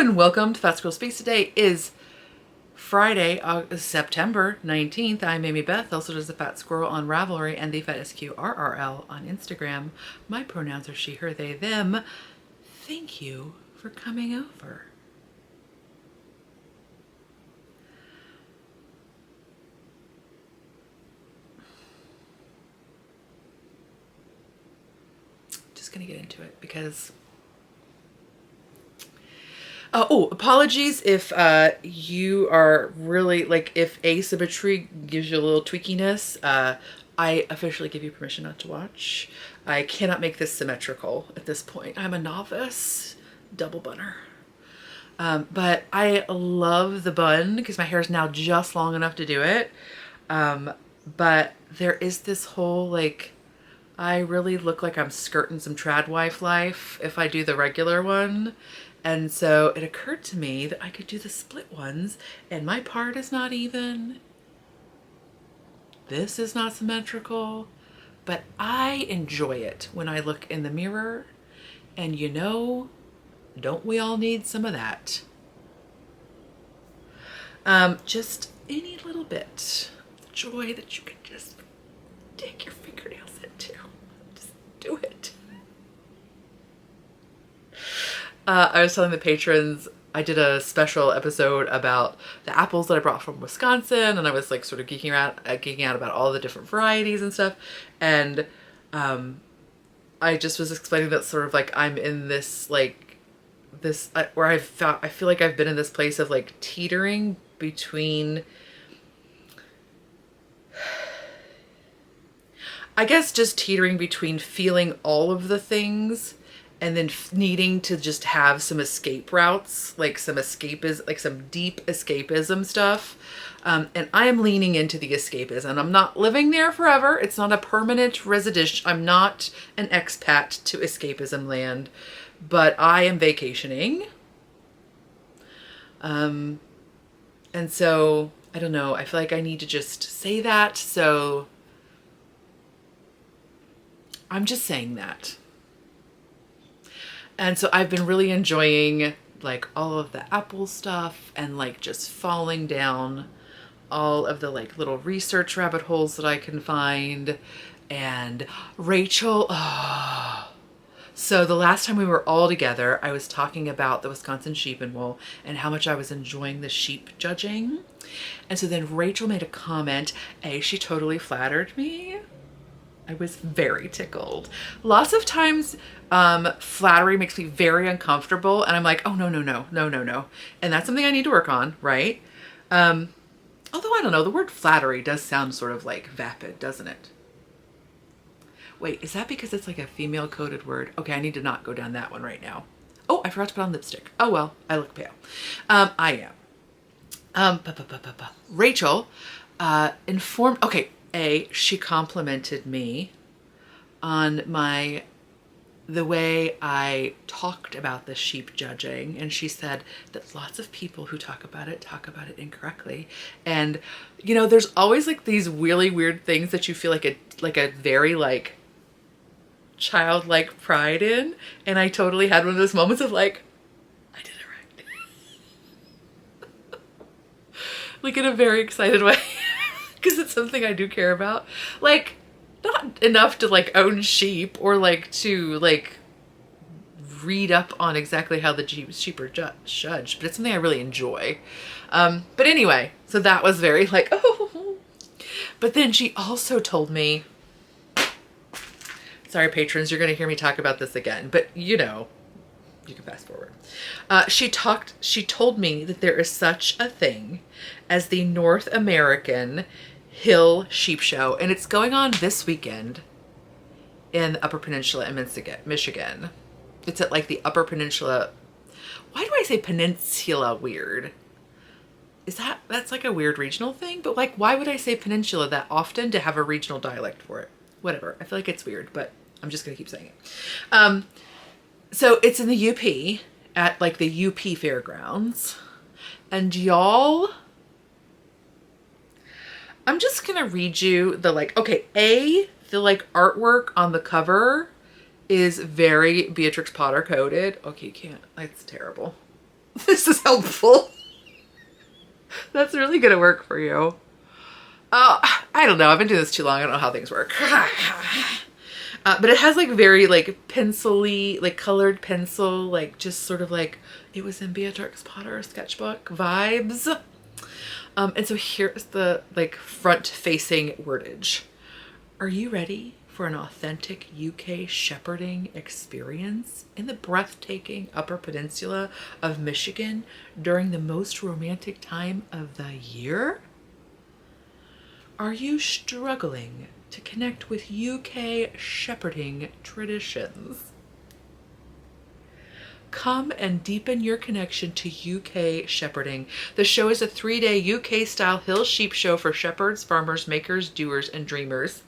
and welcome to Fat Squirrel Speaks. Today is Friday, September 19th. I'm Amy Beth, also does the Fat Squirrel on Ravelry and the Fat SQRRL on Instagram. My pronouns are she, her, they, them. Thank you for coming over. Just gonna get into it because apologies if you are really, like, if asymmetry gives you a little tweakiness. I officially give you permission not to watch. I cannot make this symmetrical at this point. I'm a novice double bunner. But I love the bun because my hair is now just long enough to do it. But there is this whole, like, I really look like I'm skirting some trad wife life if I do the regular one. And so it occurred to me that I could do the split ones, and my part is not even. This is not symmetrical, but I enjoy it when I look in the mirror. And you know, don't we all need some of that? Just any little bit. Joy that you can just dig your fingernails into. Just do it. I was telling the patrons, I did a special episode about the apples that I brought from Wisconsin, and I was like sort of geeking out about all the different varieties and stuff. And I just was explaining that sort of like I'm in this like where I feel like I've been in this place of like teetering between, I guess just teetering between feeling all of the things and then needing to just have some escape routes, like some escapism, like some deep escapism stuff. And I am leaning into the escapism. I'm not living there forever. It's not a permanent residence. I'm not an expat to escapism land, but I am vacationing. And so, I don't know, I feel like I need to just say that. So I'm just saying that. And so I've been really enjoying like all of the Apple stuff and like just falling down all of the like little research rabbit holes that I can find. And Rachel, so the last time we were all together, I was talking about the Wisconsin sheep and wool and how much I was enjoying the sheep judging. And so then Rachel made a comment. She totally flattered me. I was very tickled. Lots of times, flattery makes me very uncomfortable, and I'm like, oh, no. And that's something I need to work on, right? Although, I don't know, the word flattery does sound sort of like vapid, doesn't it? Wait, is that because it's like a female-coded word? Okay, I need to not go down that one right now. Oh, I forgot to put on lipstick. Oh, well, I look pale. I am. Rachel informed... Okay, she complimented me on the way I talked about the sheep judging, and she said that lots of people who talk about it incorrectly. And you know, there's always like these really weird things that you feel like a very like childlike pride in, and I totally had one of those moments of like, I did it right. Like in a very excited way. Because it's something I do care about. Like, not enough to like own sheep or like to like read up on exactly how the sheep are judged, but it's something I really enjoy. But anyway, so that was very like, oh. But then she also told me, sorry patrons, you're gonna hear me talk about this again, but you know, you can fast forward. She told me that there is such a thing as the North American Hill Sheep Show, and it's going on this weekend in the Upper Peninsula in Michigan. It's at like the Upper Peninsula. Why do I say peninsula weird? That's like a weird regional thing, but like, why would I say peninsula that often to have a regional dialect for it? Whatever. I feel like it's weird, but I'm just gonna keep saying it. So it's in the UP at like the UP Fairgrounds, and y'all, I'm just gonna read you the like, okay, the like artwork on the cover is very Beatrix Potter coded. Okay, you can't, that's terrible. This is helpful. That's really gonna work for you. I don't know. I've been doing this too long. I don't know how things work. But it has like very like pencil-y, like colored pencil, like just sort of like it was in Beatrix Potter sketchbook vibes. And so here's the like front-facing wordage. Are you ready for an authentic UK shepherding experience in the breathtaking Upper Peninsula of Michigan during the most romantic time of the year? Are you struggling to connect with UK shepherding traditions? Come and deepen your connection to UK shepherding. The show is a 3-day UK-style hill sheep show for shepherds, farmers, makers, doers, and dreamers.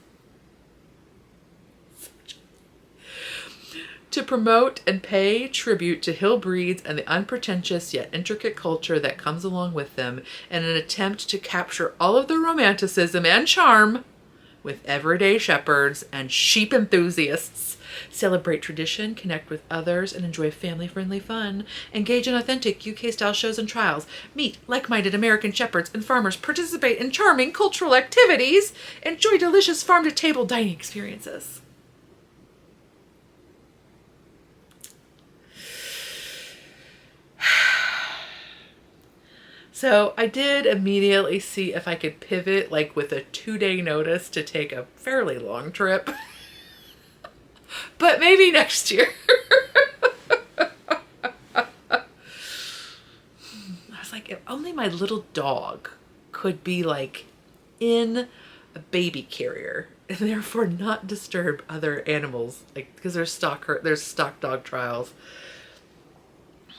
To promote and pay tribute to hill breeds and the unpretentious yet intricate culture that comes along with them in an attempt to capture all of the romanticism and charm with everyday shepherds and sheep enthusiasts. Celebrate tradition, connect with others, and enjoy family-friendly fun. Engage in authentic UK-style shows and trials. Meet like-minded American shepherds and farmers. Participate in charming cultural activities. Enjoy delicious farm-to-table dining experiences. So I did immediately see if I could pivot like with a 2-day notice to take a fairly long trip. But maybe next year. I was like, if only my little dog could be like in a baby carrier and therefore not disturb other animals, like because there's stock dog trials.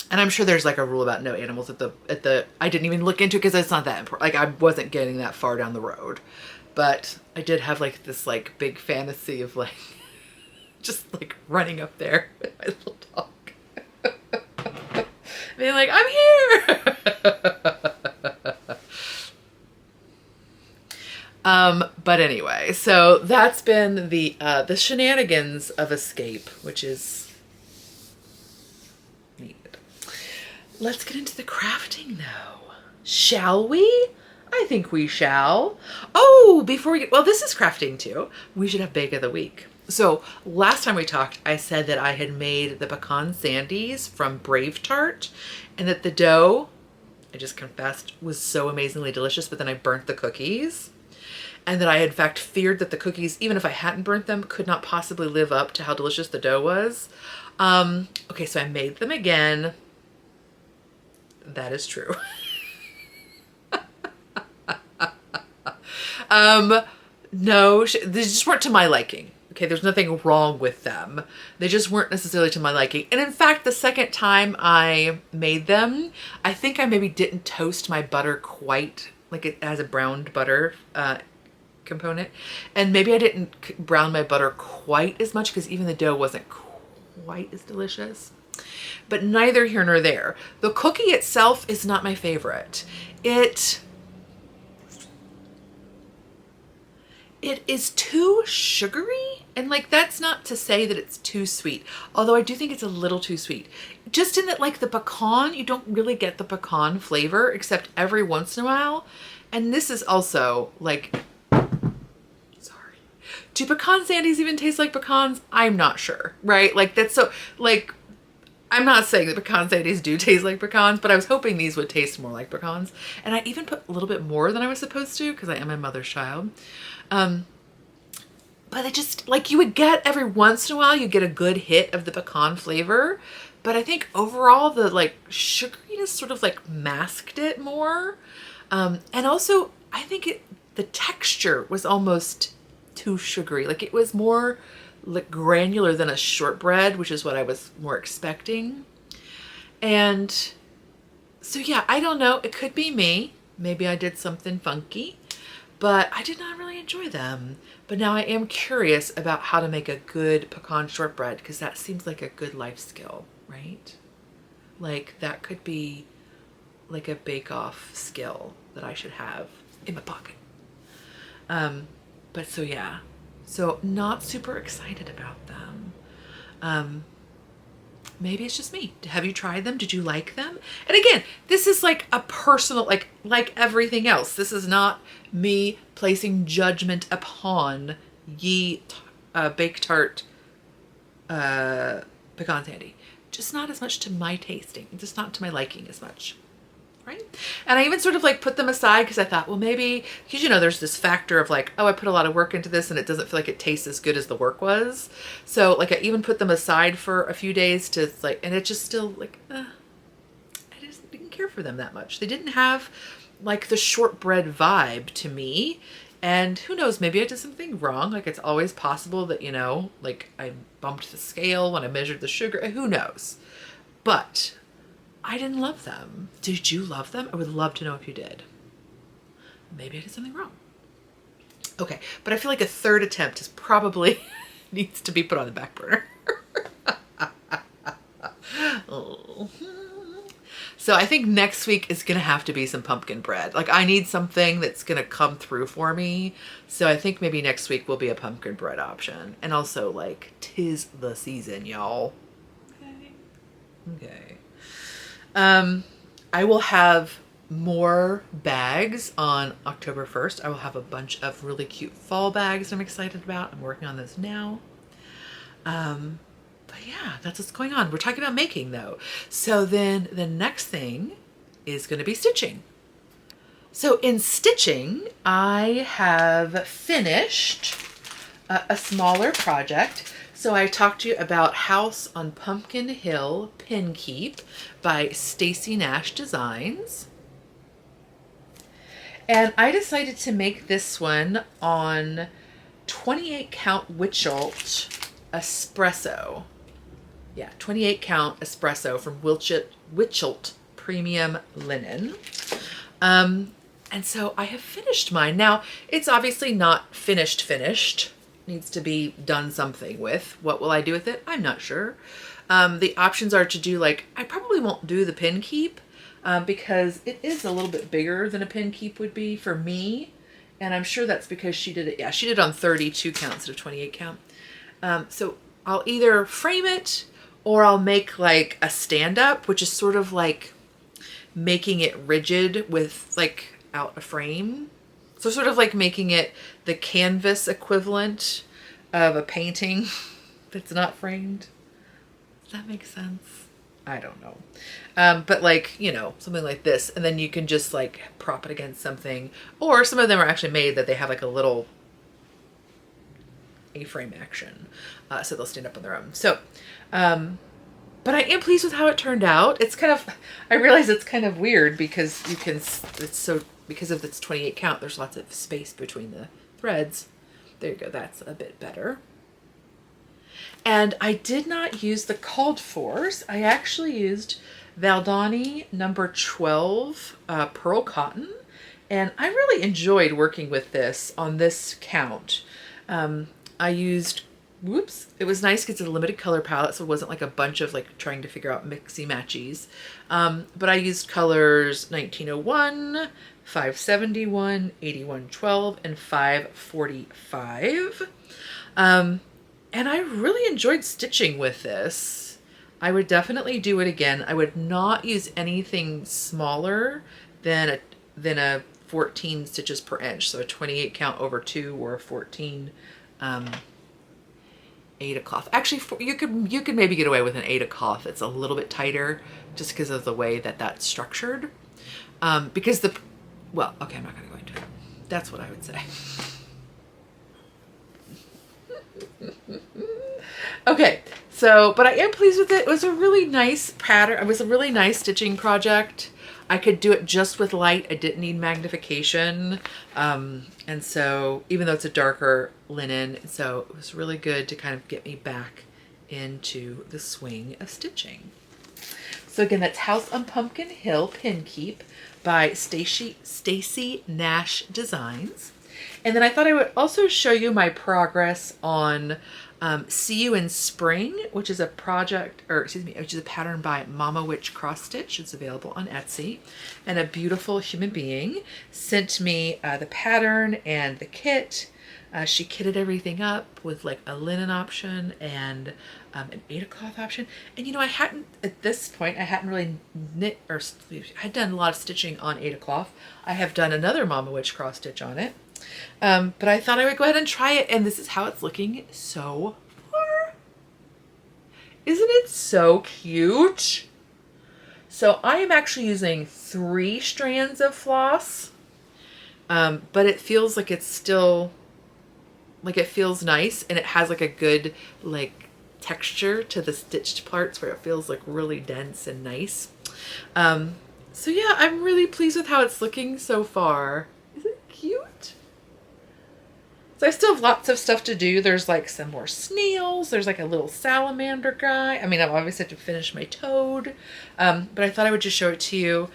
And I'm sure there's like a rule about no animals at the I didn't even look into it because it's not that important. Like I wasn't getting that far down the road. But I did have like this like big fantasy of like just like running up there with my little dog. Being like, I'm here. But anyway, so that's been the shenanigans of escape, which is let's get into the crafting though. Shall we? I think we shall. Oh, before we get, well, this is crafting too. We should have bake of the week. So last time we talked, I said that I had made the pecan sandies from Brave Tart and that the dough, I just confessed, was so amazingly delicious, but then I burnt the cookies. And that I in fact feared that the cookies, even if I hadn't burnt them, could not possibly live up to how delicious the dough was. Okay, so I made them again. That is true. No, they just weren't to my liking. Okay, there's nothing wrong with them. They just weren't necessarily to my liking. And in fact, the second time I made them, I think I maybe didn't toast my butter quite, like it has a browned butter component. And maybe I didn't brown my butter quite as much because even the dough wasn't quite as delicious. But neither here nor there. The cookie itself is not my favorite. It is too sugary, and like that's not to say that it's too sweet, although I do think it's a little too sweet. Just in that like the pecan, you don't really get the pecan flavor except every once in a while. And this is also like, sorry, do pecan sandies even taste like pecans? I'm not sure, right? Like that's so like, I'm not saying that pecan sandies do taste like pecans, but I was hoping these would taste more like pecans. And I even put a little bit more than I was supposed to because I am my mother's child. But it just, like you would get every once in a while, you get a good hit of the pecan flavor. But I think overall the like sugariness sort of like masked it more. And also I think the texture was almost too sugary. Like it was more like granular than a shortbread, which is what I was more expecting. And so yeah, I don't know. It could be me. Maybe I did something funky, but I did not really enjoy them. But now I am curious about how to make a good pecan shortbread because that seems like a good life skill, right? Like that could be like a bake-off skill that I should have in my pocket. But so yeah. So not super excited about them. maybe it's just me. Have you tried them? Did you like them? And again, this is like a personal, like everything else. This is not me placing judgment upon ye baked tart pecan sandy. Just not as much to my tasting. Just not to my liking as much. Right? And I even sort of like put them aside because I thought, well, maybe, because you know, there's this factor of like, oh, I put a lot of work into this and it doesn't feel like it tastes as good as the work was. So like I even put them aside for a few days to like, and it just still like, I just didn't care for them that much. They didn't have like the shortbread vibe to me. And who knows, maybe I did something wrong. Like it's always possible that, you know, like I bumped the scale when I measured the sugar, who knows? But I didn't love them. Did you love them? I would love to know if you did. Maybe I did something wrong. Okay, but I feel like a third attempt is probably needs to be put on the back burner. Oh. So I think next week is gonna have to be some pumpkin bread. Like I need something that's gonna come through for me. So I think maybe next week will be a pumpkin bread option. And also like 'tis the season, y'all. Okay. I will have more bags on October 1st. I will have a bunch of really cute fall bags I'm excited about. I'm working on those now. But yeah, that's what's going on. We're talking about making though. So then the next thing is going to be stitching. So in stitching, I have finished a smaller project. So I talked to you about House on Pumpkin Hill Pin Keep by Stacy Nash Designs. And I decided to make this one on 28 count Witchelt espresso. Yeah, 28 count espresso from Witchelt Premium Linen. And so I have finished mine. Now, it's obviously not finished. Needs to be done something with. What will I do with it? I'm not sure. The options are to do like, I probably won't do the pin keep because it is a little bit bigger than a pin keep would be for me. And I'm sure that's because she did it. Yeah, she did on 32 count instead of 28 count. So I'll either frame it or I'll make like a stand up, which is sort of like making it rigid with like out a frame. So sort of like making it the canvas equivalent of a painting that's not framed. Does that make sense? I don't know. But like, you know, something like this. And then you can just like prop it against something. Or some of them are actually made that they have like a little A-frame action. So they'll stand up on their own. So, but I am pleased with how it turned out. It's kind of, I realize it's kind of weird because you can, it's so, because of its 28 count, there's lots of space between the threads. There you go, that's a bit better. And I did not use the called fors. I actually used Valdani number 12 Pearl Cotton. And I really enjoyed working with this on this count. I used, whoops, it was nice because it's a limited color palette, so it wasn't like a bunch of like trying to figure out mixy matchies. But I used colors 1901, 571, 8112, and 545. And I really enjoyed stitching with this. I would definitely do it again. I would not use anything smaller than a 14 stitches per inch. So a 28 count over 2 or a 14 8 of cloth. Actually, you could maybe get away with an 8 of cloth. It's a little bit tighter just because of the way that that's structured. Because well, okay, I'm not going to go into it. That's what I would say. Okay, so, but I am pleased with it. It was a really nice pattern. It was a really nice stitching project. I could do it just with light. I didn't need magnification. And so even though it's a darker linen, so it was really good to kind of get me back into the swing of stitching. So again, that's House on Pumpkin Hill Pin Keep by Stacy Nash Designs. And then I thought I would also show you my progress on See You in Spring, which is a project, or excuse me, which is a pattern by Mama Witch Cross Stitch. It's available on Etsy. And a beautiful human being sent me the pattern and the kit She kitted everything up with like a linen option and an Ada cloth option. And you know, I hadn't, at this point, I hadn't really knit or I had done a lot of stitching on Ada cloth. I have done another Mama Witch cross stitch on it. But I thought I would go ahead and try it, and this is how it's looking so far. Isn't it so cute? So I am actually using 3 strands of floss, but it feels like it's still, like it feels nice, and it has like a good like texture to the stitched parts where it feels like really dense and nice. So yeah, I'm really pleased with how it's looking so far. Isn't it cute? So I still have lots of stuff to do. There's like some more snails. There's like a little salamander guy. I mean, I've obviously had to finish my toad. But I thought I would just show it to you.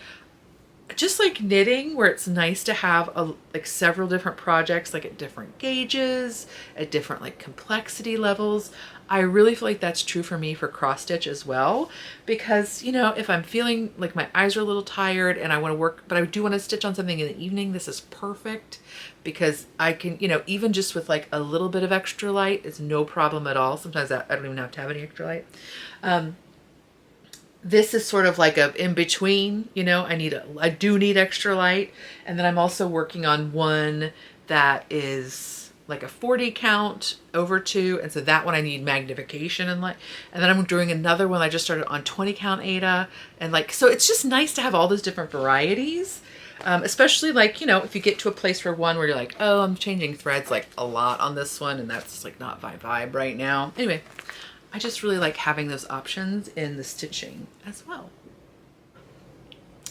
Just like knitting, where it's nice to have like several different projects, like at different gauges, at different like complexity levels. I really feel like that's true for me for cross stitch as well, because, you know, if I'm feeling like my eyes are a little tired and I want to work, but I do want to stitch on something in the evening, this is perfect, because I can, you know, even just with like a little bit of extra light, it's no problem at all. Sometimes I don't even have to have any extra light. This is sort of like a in between, you know, I do need extra light. And then I'm also working on one that is like a 40 count over 2. And so that one I need magnification and light. And then I'm doing another one I just started on 20 count Ada. And like, so it's just nice to have all those different varieties. Especially like, you know, if you get to a place for one where you're like, oh, I'm changing threads like a lot on this one, and that's like not my vibe right now. Anyway, I just really like having those options in the stitching as well.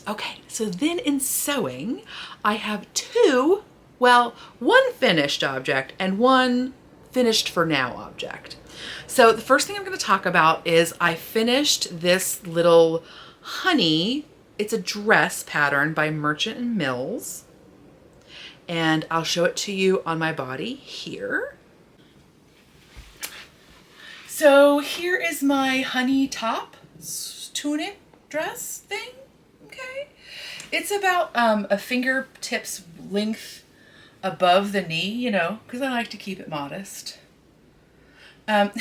Okay, so then in sewing, I have 2, well, 1 finished object and 1 finished for now object. So the first thing I'm going to talk about is I finished this little honey. It's a dress pattern by Merchant and Mills, and I'll show it to you on my body here. So here is my honey top tunic dress thing. Okay, it's about a fingertips length above the knee, you know, because I like to keep it modest. I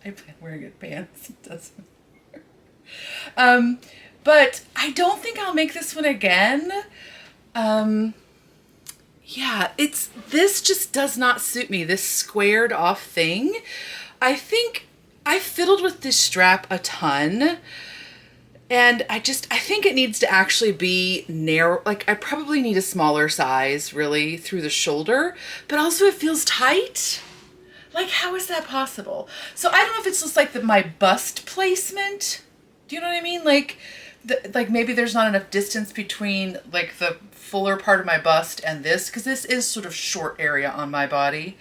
plan wearing it pants. It doesn't. But I don't think I'll make this one again. Yeah, this just does not suit me, this squared off thing. I think I fiddled with this strap a ton, and I think it needs to actually be narrow. Like, I probably need a smaller size really through the shoulder, but also it feels tight. Like, how is that possible? So I don't know if it's just like my bust placement. Do you know what I mean? Like, like maybe there's not enough distance between like the fuller part of my bust and this, because this is sort of short area on my body.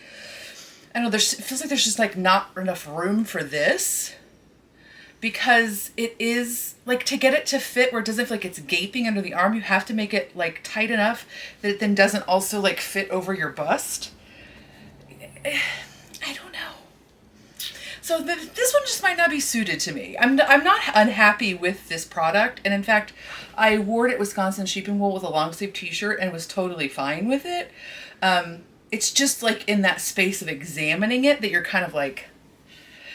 I don't know, it feels like there's just like not enough room for this, because it is like, to get it to fit where it doesn't feel like it's gaping under the arm, you have to make it like tight enough that it then doesn't also like fit over your bust. I don't know. So this one just might not be suited to me. I'm not unhappy with this product. And in fact, I wore it at Wisconsin Sheeping Wool with a long sleeve t-shirt and was totally fine with it. It's just like in that space of examining it that you're kind of like,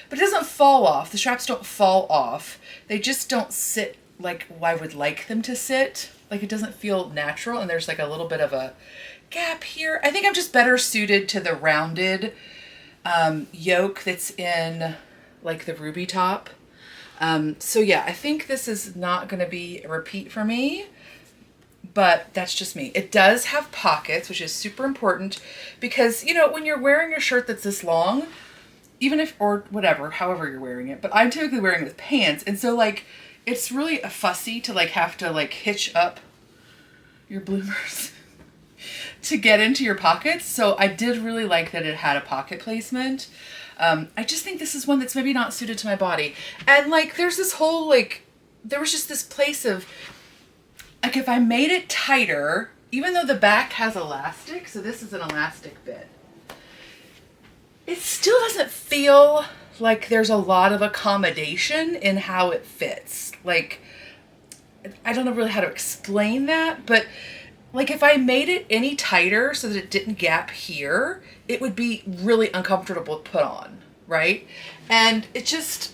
but it doesn't fall off. The straps don't fall off. They just don't sit like I would like them to sit. Like, it doesn't feel natural. And there's like a little bit of a gap here. I think I'm just better suited to the rounded yoke that's in like the ruby top. So yeah, I think this is not going to be a repeat for me, but that's just me. It does have pockets, which is super important, because, you know, when you're wearing a shirt that's this long, even if, or whatever, however you're wearing it, but I'm typically wearing it with pants. And so like, it's really a fussy to like have to like hitch up your bloomers to get into your pockets. So I did really like that it had a pocket placement. I just think this is one that's maybe not suited to my body. And like, there's this whole, like, there was just this place of, like, if I made it tighter, even though the back has elastic, so this is an elastic bit, it still doesn't feel like there's a lot of accommodation in how it fits. Like, I don't know really how to explain that, but like if I made it any tighter so that it didn't gap here, it would be really uncomfortable to put on, right? And it just,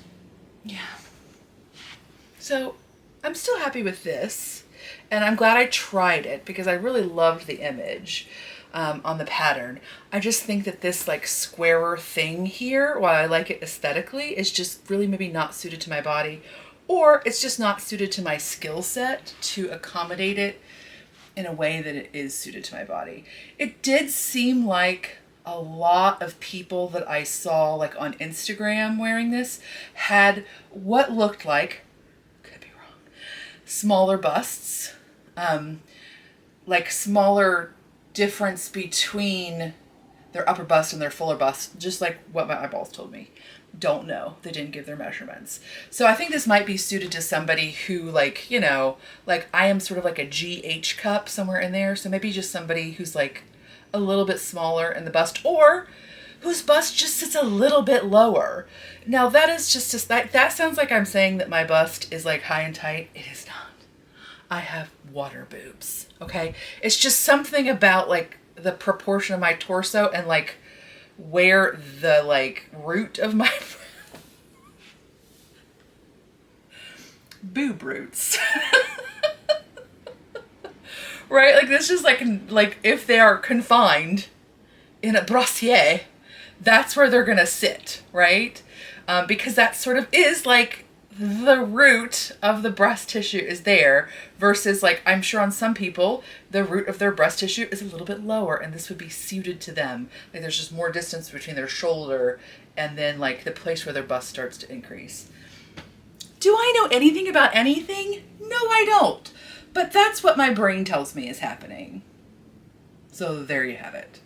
yeah. So I'm still happy with this, and I'm glad I tried it because I really loved the image on the pattern. I just think that this like squarer thing here, while I like it aesthetically, is just really maybe not suited to my body, or it's just not suited to my skill set to accommodate it in a way that it is suited to my body. It did seem like a lot of people that I saw like on Instagram wearing this had what looked like, could be wrong, smaller busts, like smaller difference between their upper bust and their fuller bust, just like what my eyeballs told me. Don't know. They didn't give their measurements. So I think this might be suited to somebody who like, you know, like I am sort of like a GH cup somewhere in there. So maybe just somebody who's like a little bit smaller in the bust, or whose bust just sits a little bit lower. Now that is just that sounds like I'm saying that my bust is like high and tight. It is not. I have water boobs. Okay. It's just something about like the proportion of my torso and like where the like root of my boob roots right, like this is like if they are confined in a brassiere, that's where they're gonna sit, right? Because that sort of is like the root of the breast tissue is there, versus like I'm sure on some people the root of their breast tissue is a little bit lower, and this would be suited to them. Like there's just more distance between their shoulder and then like the place where their bust starts to increase. Do I know anything about anything? No, I don't. But that's what my brain tells me is happening. So there you have it.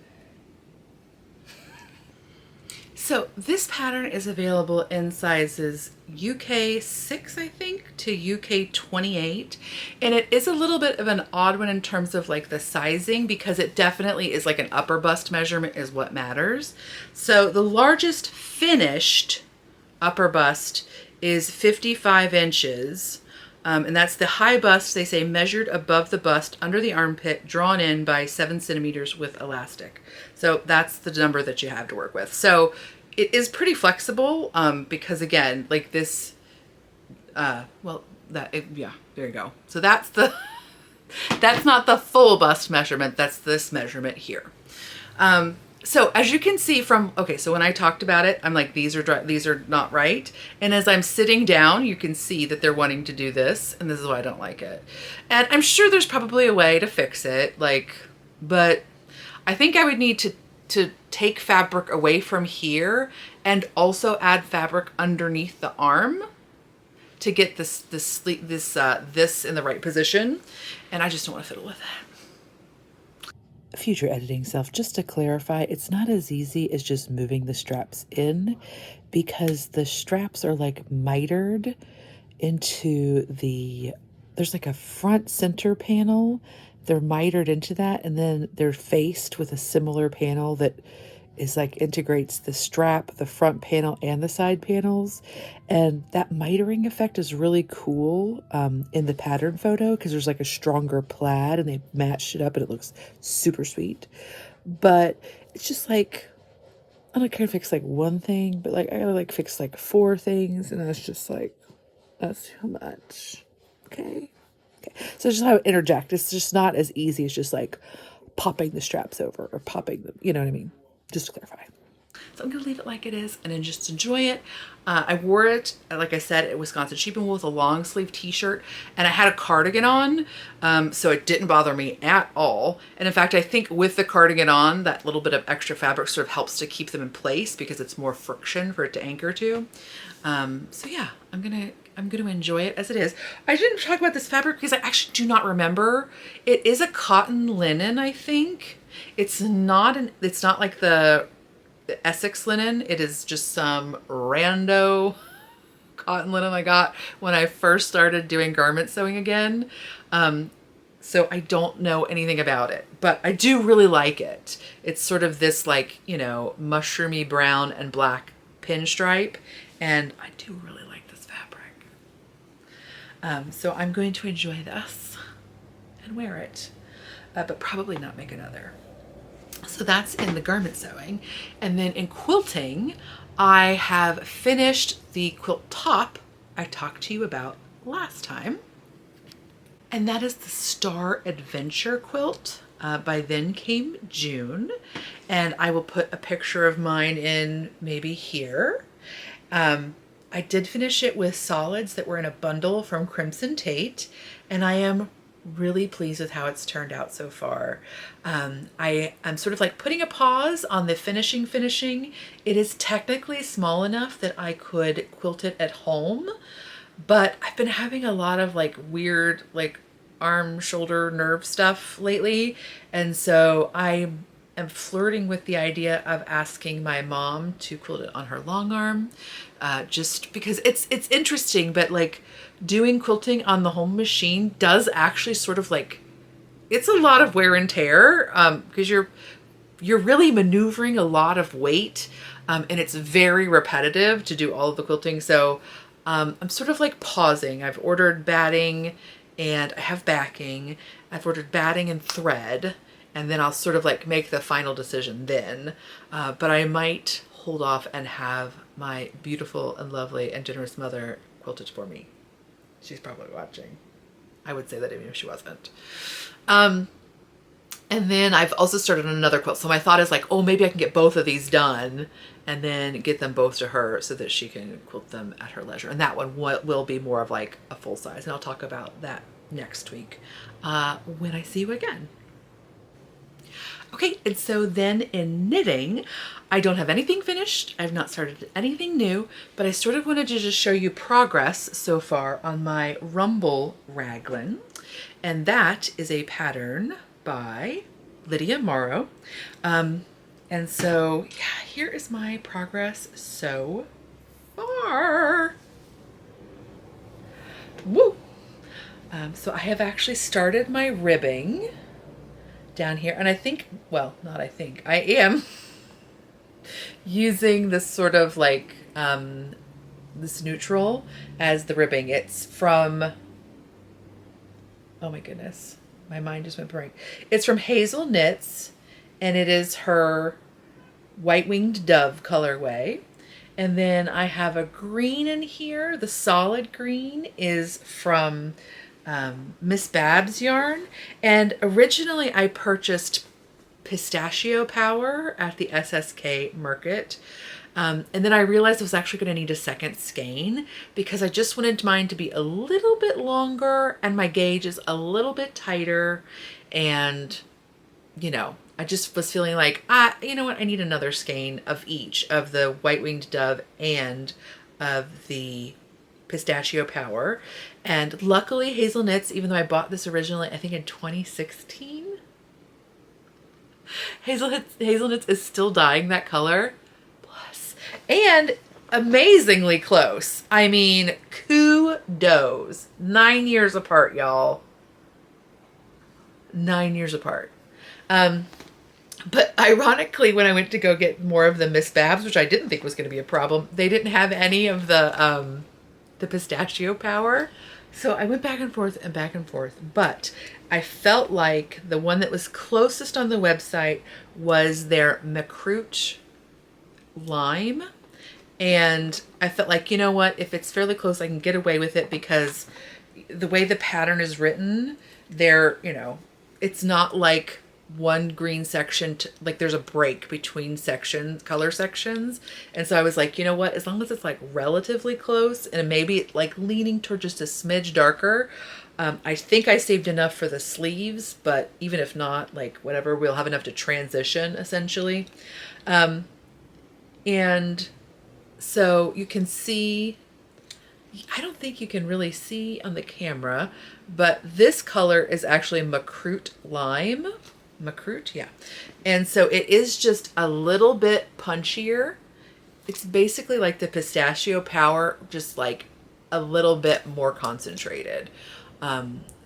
So this pattern is available in sizes UK 6, I think, to UK 28. And it is a little bit of an odd one in terms of like the sizing, because it definitely is like an upper bust measurement is what matters. So the largest finished upper bust is 55 inches. And that's the high bust, they say, measured above the bust under the armpit, drawn in by 7 centimeters with elastic. So that's the number that you have to work with. So it is pretty flexible, because again, like this, yeah, there you go. So that's the, that's not the full bust measurement. That's this measurement here. So as you can see from, okay, so when I talked about it, I'm like, these are not right. And as I'm sitting down, you can see that they're wanting to do this, and this is why I don't like it. And I'm sure there's probably a way to fix it, like, but I think I would need to take fabric away from here and also add fabric underneath the arm to get this in the right position. And I just don't want to fiddle with that. Future editing self, just to clarify, it's not as easy as just moving the straps in, because the straps are like mitered into there's like a front center panel. They're mitered into that, and then they're faced with a similar panel that is like integrates the strap, the front panel, and the side panels. And that mitering effect is really cool in the pattern photo, because there's like a stronger plaid and they matched it up and it looks super sweet. But it's just like, I don't care to fix like one thing, but like I gotta like fix like 4 things, and that's just like, that's too much. Okay. So just how to interject. It's just not as easy as just like popping the straps over or popping them, you know what I mean? Just to clarify. So I'm gonna leave it like it is and then just enjoy it. I wore it, like I said, at Wisconsin Sheep and Wool with a long sleeve t-shirt, and I had a cardigan on, so it didn't bother me at all. And in fact, I think with the cardigan on, that little bit of extra fabric sort of helps to keep them in place because it's more friction for it to anchor to. So yeah, I'm gonna enjoy it as it is. I didn't talk about this fabric because I actually do not remember. It is a cotton linen, I think. It's not like the Essex linen. It is just some rando cotton linen I got when I first started doing garment sewing again. So I don't know anything about it, but I do really like it. It's sort of this like, you know, mushroomy brown and black pinstripe, and I do really like this fabric. So I'm going to enjoy this and wear it. but probably not make another. So that's in the garment sewing. And then in quilting, I have finished the quilt top I talked to you about last time. And that is the Star Adventure quilt. By then came June. And I will put a picture of mine in maybe here. I did finish it with solids that were in a bundle from Crimson Tate. And I am really pleased with how it's turned out so far. I am sort of like putting a pause on the finishing. It is technically small enough that I could quilt it at home, but I've been having a lot of like weird like arm, shoulder, nerve stuff lately. And so I am flirting with the idea of asking my mom to quilt it on her long arm, just because it's interesting, but like doing quilting on the home machine does actually sort of like, it's a lot of wear and tear, because you're really maneuvering a lot of weight, and it's very repetitive to do all of the quilting. So I'm sort of like pausing. I've ordered batting and I have backing. I've ordered batting and thread, and then I'll sort of like make the final decision then. But I might hold off and have my beautiful and lovely and generous mother quilt it for me. She's probably watching. I would say that even if she wasn't. And then I've also started another quilt. So my thought is like, oh, maybe I can get both of these done and then get them both to her so that she can quilt them at her leisure. And that one will be more of like a full size. And I'll talk about that next week when I see you again. Okay, and so then in knitting, I don't have anything finished. I've not started anything new, but I sort of wanted to just show you progress so far on my Rumble raglan. And that is a pattern by Lydia Morrow. And so, yeah, here is my progress so far. Woo! So I have actually started my ribbing down here, and I think, well, not I think, I am using this sort of like this neutral as the ribbing. It's from, oh my goodness, my mind just went blank. It's from Hazel Knits, and it is her White Winged Dove colorway. And then I have a green in here. The solid green is from Miss Babs yarn, and originally I purchased Pistachio Power at the SSK Market, and then I realized I was actually going to need a second skein because I just wanted mine to be a little bit longer and my gauge is a little bit tighter, and you know, I just was feeling like, you know what, I need another skein of each of the White Winged Dove and of the Pistachio Power. And luckily Hazel Knits, even though I bought this originally I think in 2016, Hazel Knits is still dyeing that color. Plus, and amazingly close. I mean, kudos. 9 years apart, y'all. 9 years apart. But ironically, when I went to go get more of the Miss Babs, which I didn't think was going to be a problem, they didn't have any of the Pistachio Power. So I went back and forth, but I felt like the one that was closest on the website was their Macroot Lime. And I felt like, you know what, if it's fairly close, I can get away with it because the way the pattern is written, you know, it's not like one green section like there's a break between color sections. And so I was like, you know what, as long as it's like relatively close and maybe like leaning toward just a smidge darker, I think I saved enough for the sleeves, but even if not, like whatever, we'll have enough to transition essentially. And so you can see, I don't think you can really see on the camera, but this color is actually Macroot Lime. Macroot, yeah. And so it is just a little bit punchier. It's basically like the Pistachio Power, just like a little bit more concentrated.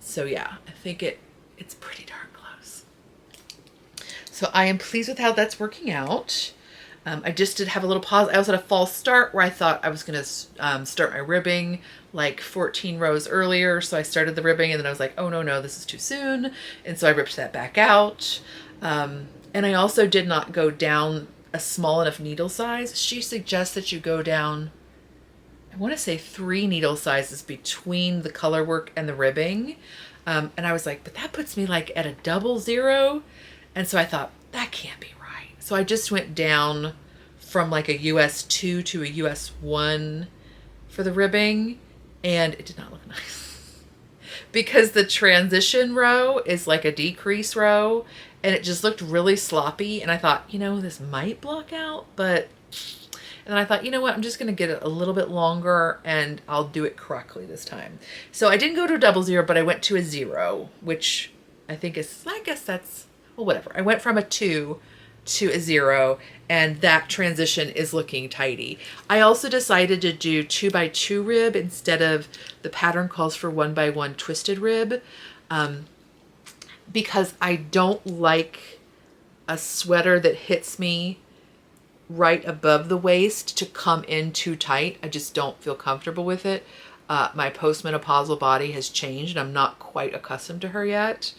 So yeah, I think it's pretty darn close. So I am pleased with how that's working out. I just did have a little pause. I also had a false start where I thought I was going to start my ribbing like 14 rows earlier. So I started the ribbing and then I was like, oh no, this is too soon. And so I ripped that back out. And I also did not go down a small enough needle size. She suggests that you go down, I want to say 3 needle sizes between the color work and the ribbing. And I was like, but that puts me like at a 00. And so I thought, that can't be right. So I just went down from like a US 2 to a US 1 for the ribbing, and it did not look nice. Because the transition row is like a decrease row, and it just looked really sloppy. And I thought, this might block out, but... And then I thought, you know what, I'm just going to get it a little bit longer and I'll do it correctly this time. So I didn't go to a 00, but I went to a 0, which I guess that's, well, whatever. I went from a 2 to a 0, and that transition is looking tidy. I also decided to do 2x2 rib instead of the pattern calls for 1x1 twisted rib, because I don't like a sweater that hits me right above the waist to come in too tight. I just don't feel comfortable with it. My postmenopausal body has changed and I'm not quite accustomed to her yet.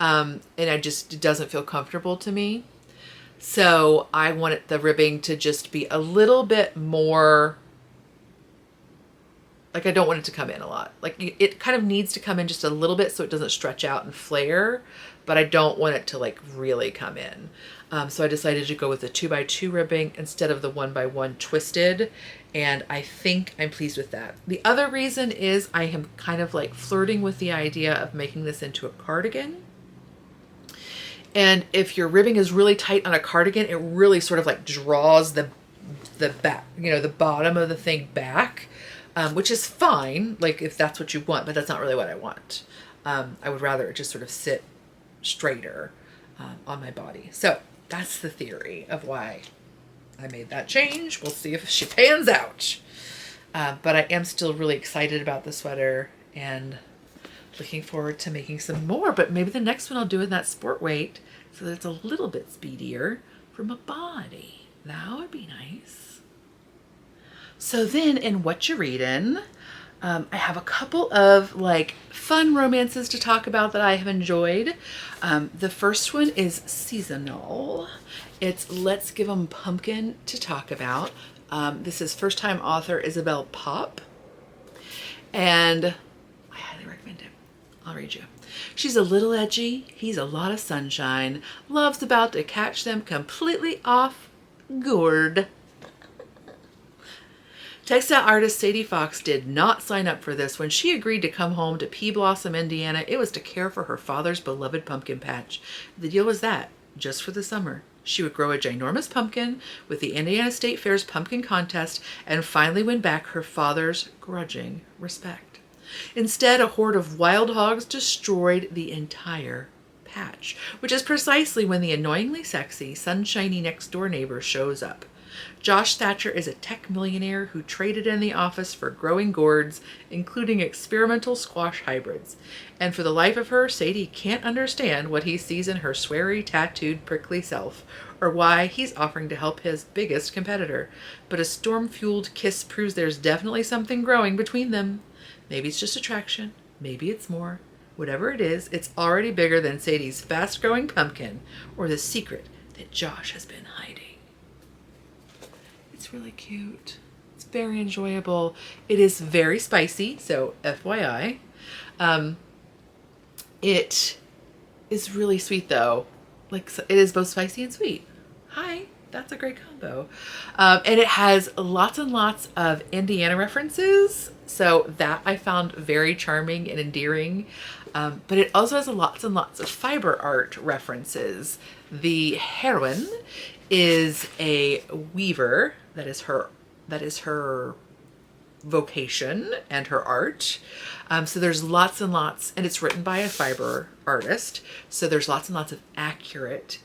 And it doesn't feel comfortable to me. So I wanted the ribbing to just be a little bit more, like, I don't want it to come in a lot. Like, it kind of needs to come in just a little bit so it doesn't stretch out and flare, but I don't want it to like really come in. So I decided to go with the 2x2 ribbing instead of the 1x1 twisted. And I think I'm pleased with that. The other reason is I am kind of like flirting with the idea of making this into a cardigan. And if your ribbing is really tight on a cardigan, it really sort of like draws the back, the bottom of the thing back, which is fine, like if that's what you want, but that's not really what I want. I would rather it just sort of sit straighter on my body. So that's the theory of why I made that change. We'll see if she pans out. But I am still really excited about the sweater and looking forward to making some more. But maybe the next one I'll do in that sport weight so that it's a little bit speedier for my body. That would be nice. So then in What You Readin', I have a couple of like fun romances to talk about that I have enjoyed. The first one is seasonal. It's Let's Give 'Em Pumpkin to talk about. This is first time author Isabel Pop. And I highly recommend it. I'll read you. She's a little edgy. He's a lot of sunshine. Love's about to catch them completely off guard. Textile artist Sadie Fox did not sign up for this. When she agreed to come home to Pea Blossom, Indiana, it was to care for her father's beloved pumpkin patch. The deal was that, just for the summer, she would grow a ginormous pumpkin with the Indiana State Fair's pumpkin contest and finally win back her father's grudging respect. Instead, a horde of wild hogs destroyed the entire patch, which is precisely when the annoyingly sexy, sunshiny next-door neighbor shows up. Josh Thatcher is a tech millionaire who traded in the office for growing gourds, including experimental squash hybrids. And for the life of her, Sadie can't understand what he sees in her sweary, tattooed, prickly self, or why he's offering to help his biggest competitor. But a storm-fueled kiss proves there's definitely something growing between them. Maybe it's just attraction. Maybe it's more. Whatever it is, it's already bigger than Sadie's fast-growing pumpkin, or the secret that Josh has been hiding. It's really cute. It's very enjoyable. It is very spicy, so FYI. It is really sweet though. Like, it is both spicy and sweet. Hi, that's a great combo. And it has lots and lots of Indiana references, so that I found very charming and endearing. But it also has lots and lots of fiber art references. The heroine is a weaver. That is her vocation and her art. So there's lots and lots, and it's written by a fiber artist. So there's lots and lots of accurate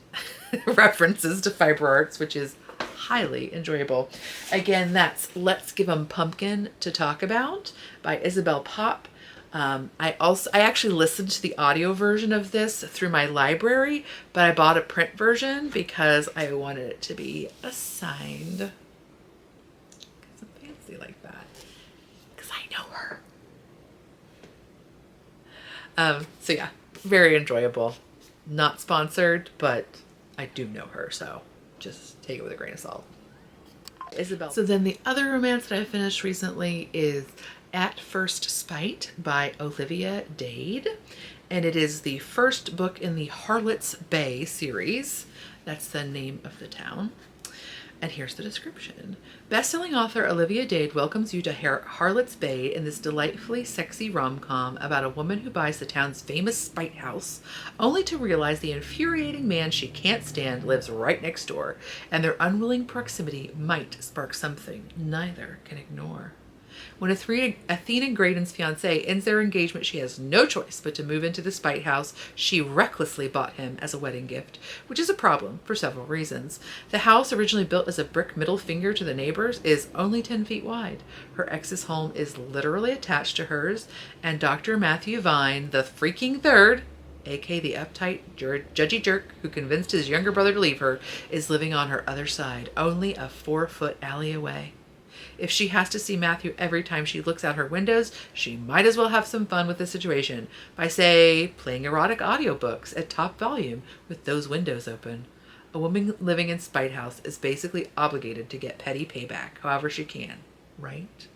references to fiber arts, which is highly enjoyable. Again, that's Let's Give 'Em Pumpkin to Talk About by Isabel Pop. I actually listened to the audio version of this through my library, but I bought a print version because I wanted it to be assigned. I'm fancy like that. Because I know her. So yeah, very enjoyable. Not sponsored, but I do know her, so just take it with a grain of salt. Isabel. So then the other romance that I finished recently is At First Spite by Olivia Dade. And it is the first book in the Harlot's Bay series. That's the name of the town. And here's the description. Best-selling author Olivia Dade welcomes you to Harlot's Bay in this delightfully sexy rom-com about a woman who buys the town's famous spite house, only to realize the infuriating man she can't stand lives right next door, and their unwilling proximity might spark something neither can ignore. When Athena Graydon's fiancé ends their engagement, she has no choice but to move into the spite house she recklessly bought him as a wedding gift, which is a problem for several reasons. The house, originally built as a brick middle finger to the neighbors, is only 10 feet wide. Her ex's home is literally attached to hers, and Dr. Matthew Vine, the freaking third, aka the uptight, judgy jerk who convinced his younger brother to leave her, is living on her other side, only a 4-foot alley away. If she has to see Matthew every time she looks out her windows, she might as well have some fun with the situation by, say, playing erotic audiobooks at top volume with those windows open. A woman living in Spite House is basically obligated to get petty payback however she can, right?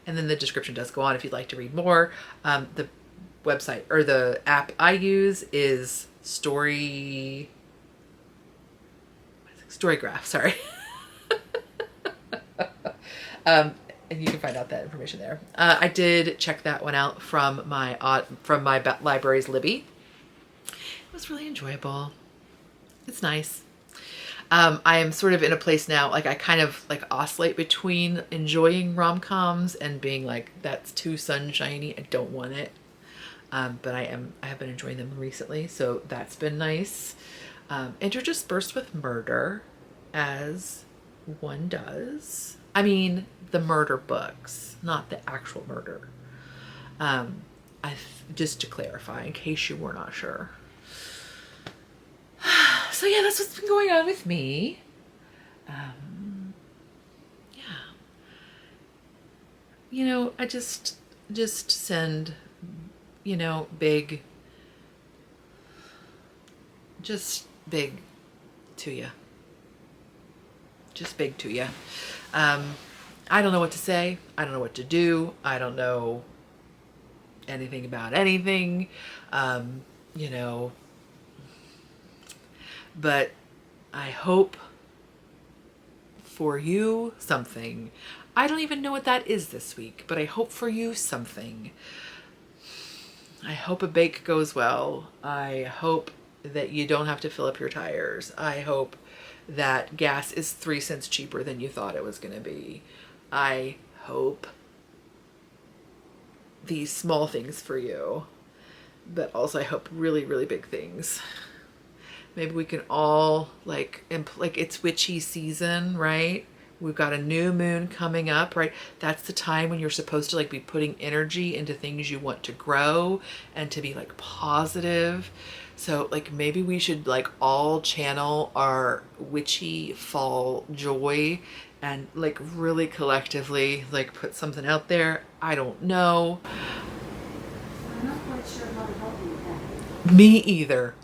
And then the description does go on if you'd like to read more. The website or the app I use is Storygraph, sorry. And you can find out that information there. I did check that one out from my library's Libby. It was really enjoyable. It's nice. I am sort of in a place now, like I kind of like oscillate between enjoying rom-coms and being like, that's too sunshiny, I don't want it. But I have been enjoying them recently, so that's been nice. Interspersed with murder, as one does. I mean, the murder books, not the actual murder. Just to clarify, in case you were not sure. So yeah, that's what's been going on with me. Yeah. You know, I just send, you know, just big to you. Just big to you. I don't know what to say. I don't know what to do. I don't know anything about anything. You know, but I hope for you something. I don't even know what that is this week, but I hope for you something. I hope a bake goes well. I hope that you don't have to fill up your tires. I hope that gas is 3 cents cheaper than you thought it was going to be. I hope these small things for you, but also I hope really, really big things. Maybe we can all like it's witchy season, right? We've got a new moon coming up, right? That's the time when you're supposed to like be putting energy into things you want to grow and to be like positive. So like maybe we should like all channel our witchy fall joy and like really collectively like put something out there. I don't know. I'm not quite sure how to help you with that. Me either.